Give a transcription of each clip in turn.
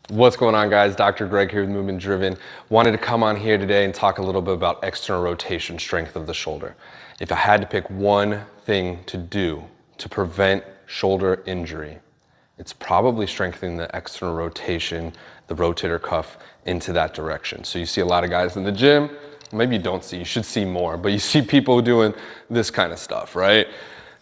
What's going on, guys? Dr. Greg here with Movement Driven. Wanted to come on here today and talk a little bit about external rotation strength of the shoulder. If I had to pick one thing to do to prevent shoulder injury, it's probably strengthening the external rotation, the rotator cuff into that direction. So you see a lot of guys in the gym, maybe you don't see, you should see more, but you see people doing this kind of stuff, right?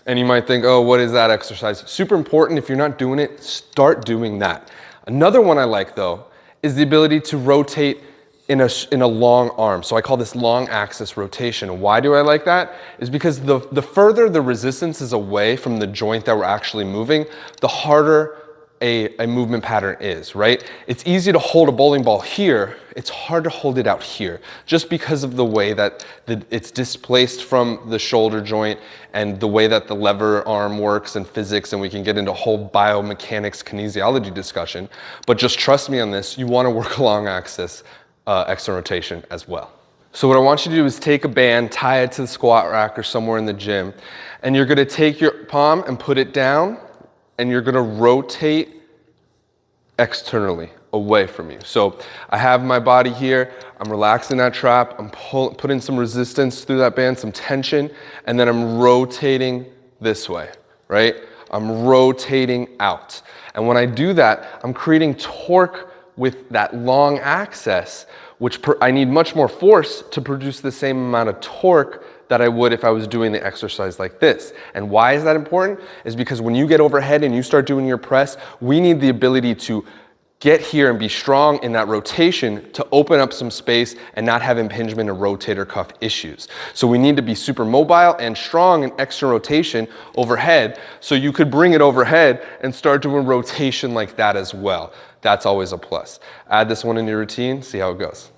And you might think, oh, what is that exercise? Super important. If you're not doing it, start doing that. Another one I like though is the ability to rotate in a long arm. So I call this long axis rotation. Why do I like that? Is because the further the resistance is away from the joint that we're actually moving, the harder a movement pattern is, right? It's easy to hold a bowling ball here. It's hard to hold it out here just because of the way that it's displaced from the shoulder joint and the way that the lever arm works and physics, and we can get into a whole biomechanics kinesiology discussion. But just trust me on this, you want to work long axis external rotation as well. So what I want you to do is take a band, tie it to the squat rack or somewhere in the gym, and you're going to take your palm and put it down, and you're going to rotate externally away from you. So I have my body here, I'm relaxing that trap, I'm putting some resistance through that band, some tension, and then I'm rotating this way, right? I'm rotating out. And when I do that, I'm creating torque with that long axis, which I need much more force to produce the same amount of torque that I would if I was doing the exercise like this. And why is that important? Is because when you get overhead and you start doing your press, we need the ability to get here and be strong in that rotation to open up some space and not have impingement and rotator cuff issues. So we need to be super mobile and strong in external rotation overhead, so you could bring it overhead and start doing rotation like that as well. That's always a plus. Add this one in your routine, see how it goes.